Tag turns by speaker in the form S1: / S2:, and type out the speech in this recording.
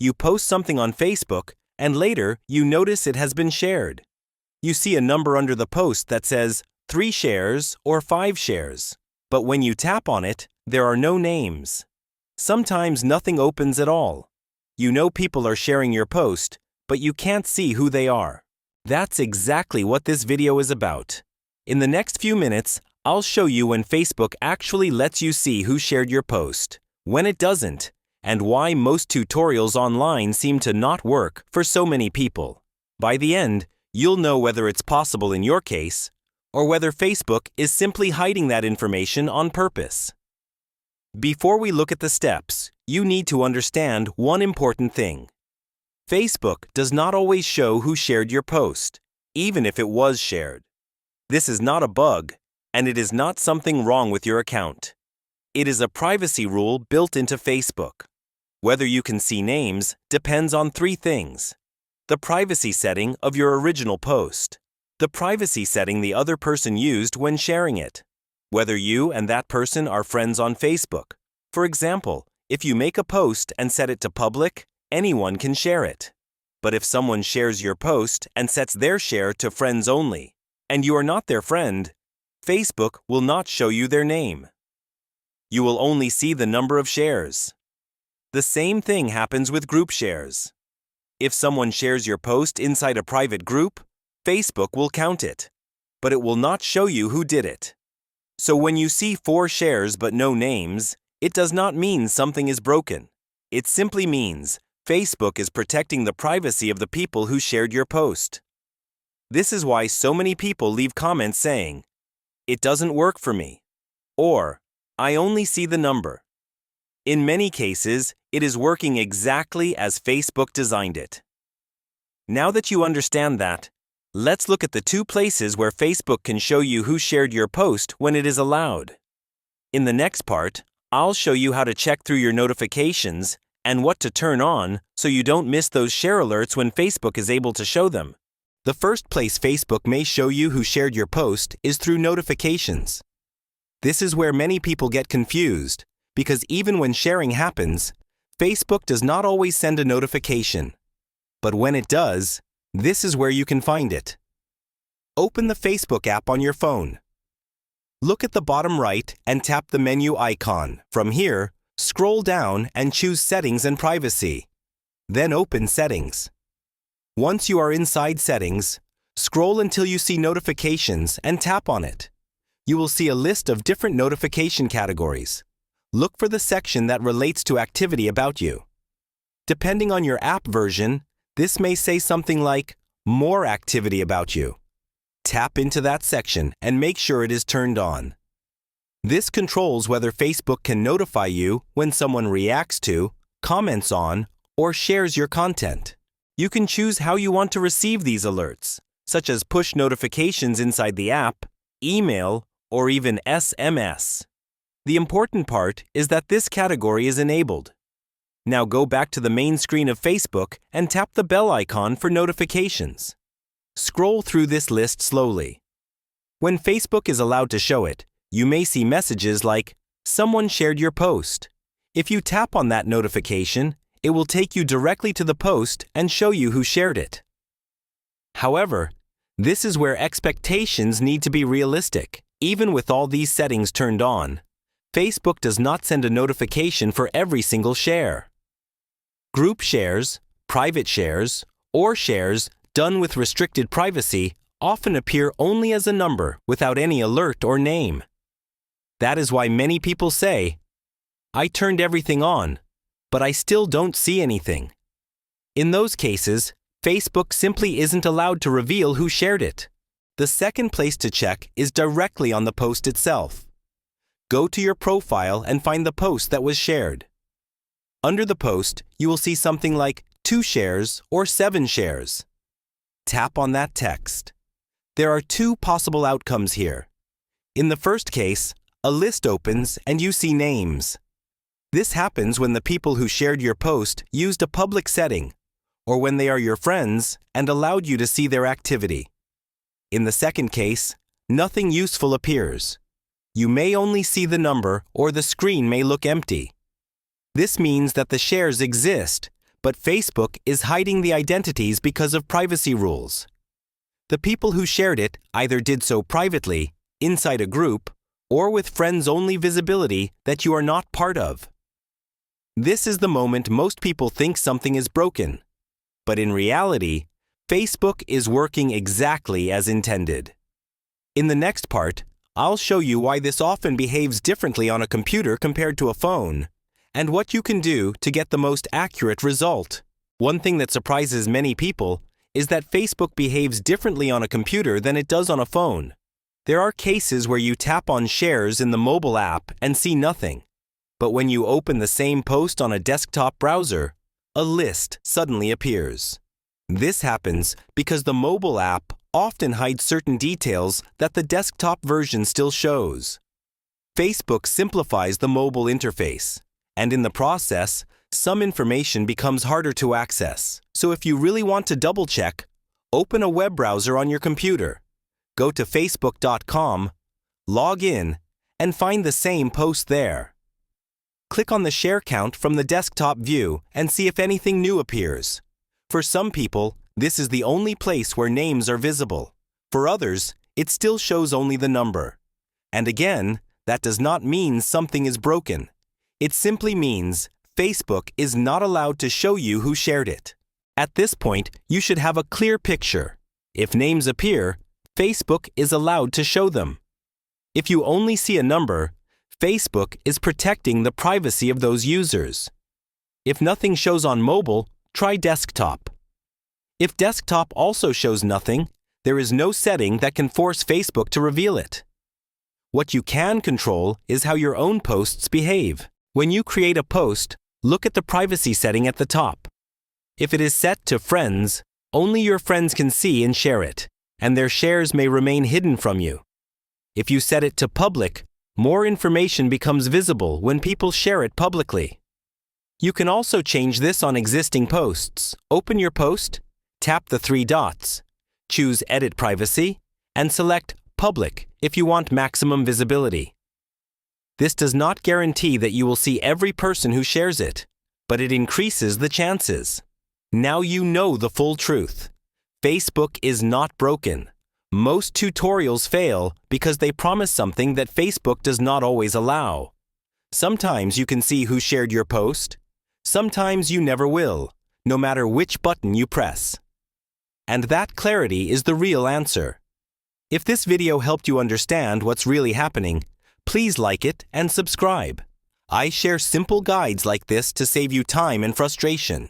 S1: You post something on Facebook, and later you notice it has been shared. You see a number under the post that says 3 shares or 5 shares, but when you tap on it, there are no names. Sometimes nothing opens at all. You know people are sharing your post, but you can't see who they are. That's exactly what this video is about. In the next few minutes, I'll show you when Facebook actually lets you see who shared your post, when it doesn't, and why most tutorials online seem to not work for so many people. By the end, you'll know whether it's possible in your case, or whether Facebook is simply hiding that information on purpose. Before we look at the steps, you need to understand one important thing. Facebook does not always show who shared your post, even if it was shared. This is not a bug, and it is not something wrong with your account. It is a privacy rule built into Facebook. Whether you can see names depends on 3 things: the privacy setting of your original post, the privacy setting the other person used when sharing it, whether you and that person are friends on Facebook. For example, if you make a post and set it to public, anyone can share it. But if someone shares your post and sets their share to friends only, and you are not their friend, Facebook will not show you their name. You will only see the number of shares. The same thing happens with group shares. If someone shares your post inside a private group, Facebook will count it, but it will not show you who did it. So when you see 4 shares but no names, it does not mean something is broken. It simply means Facebook is protecting the privacy of the people who shared your post. This is why so many people leave comments saying, "It doesn't work for me," or "I only see the number." In many cases, it is working exactly as Facebook designed it. Now that you understand that, let's look at the 2 places where Facebook can show you who shared your post when it is allowed. In the next part, I'll show you how to check through your notifications and what to turn on so you don't miss those share alerts when Facebook is able to show them. The first place Facebook may show you who shared your post is through notifications. This is where many people get confused, because even when sharing happens, Facebook does not always send a notification. But when it does, this is where you can find it. Open the Facebook app on your phone. Look at the bottom right and tap the menu icon. From here, scroll down and choose Settings and Privacy. Then open Settings. Once you are inside Settings, scroll until you see Notifications and tap on it. You will see a list of different notification categories. Look for the section that relates to activity about you. Depending on your app version, this may say something like More Activity About You. Tap into that section and make sure it is turned on. This controls whether Facebook can notify you when someone reacts to, comments on, or shares your content. You can choose how you want to receive these alerts, such as push notifications inside the app, email, or even SMS. The important part is that this category is enabled. Now go back to the main screen of Facebook and tap the bell icon for notifications. Scroll through this list slowly. When Facebook is allowed to show it, you may see messages like, "Someone shared your post." If you tap on that notification, it will take you directly to the post and show you who shared it. However, this is where expectations need to be realistic. Even with all these settings turned on, Facebook does not send a notification for every single share. Group shares, private shares, or shares done with restricted privacy often appear only as a number without any alert or name. That is why many people say, "I turned everything on, but I still don't see anything." In those cases, Facebook simply isn't allowed to reveal who shared it. The second place to check is directly on the post itself. Go to your profile and find the post that was shared. Under the post, you will see something like 2 shares or 7 shares. Tap on that text. There are 2 possible outcomes here. In the first case, a list opens and you see names. This happens when the people who shared your post used a public setting, or when they are your friends and allowed you to see their activity. In the second case, nothing useful appears. You may only see the number or the screen may look empty. This means that the shares exist, but Facebook is hiding the identities because of privacy rules. The people who shared it either did so privately, inside a group, or with friends-only visibility that you are not part of. This is the moment most people think something is broken. But in reality, Facebook is working exactly as intended. In the next part, I'll show you why this often behaves differently on a computer compared to a phone, and what you can do to get the most accurate result. One thing that surprises many people is that Facebook behaves differently on a computer than it does on a phone. There are cases where you tap on shares in the mobile app and see nothing. But when you open the same post on a desktop browser, a list suddenly appears. This happens because the mobile app often hides certain details that the desktop version still shows. Facebook simplifies the mobile interface, and in the process, some information becomes harder to access. So if you really want to double-check, open a web browser on your computer. Go to facebook.com, log in, and find the same post there. Click on the share count from the desktop view and see if anything new appears. For some people, this is the only place where names are visible. For others, it still shows only the number. And again, that does not mean something is broken. It simply means Facebook is not allowed to show you who shared it. At this point, you should have a clear picture. If names appear, Facebook is allowed to show them. If you only see a number, Facebook is protecting the privacy of those users. If nothing shows on mobile, try desktop. If desktop also shows nothing, there is no setting that can force Facebook to reveal it. What you can control is how your own posts behave. When you create a post, look at the privacy setting at the top. If it is set to friends, only your friends can see and share it, and their shares may remain hidden from you. If you set it to public, more information becomes visible when people share it publicly. You can also change this on existing posts. Open your post, tap the three dots, choose Edit Privacy, and select Public if you want maximum visibility. This does not guarantee that you will see every person who shares it, but it increases the chances. Now you know the full truth. Facebook is not broken. Most tutorials fail because they promise something that Facebook does not always allow. Sometimes you can see who shared your post. Sometimes you never will, no matter which button you press. And that clarity is the real answer. If this video helped you understand what's really happening, please like it and subscribe. I share simple guides like this to save you time and frustration.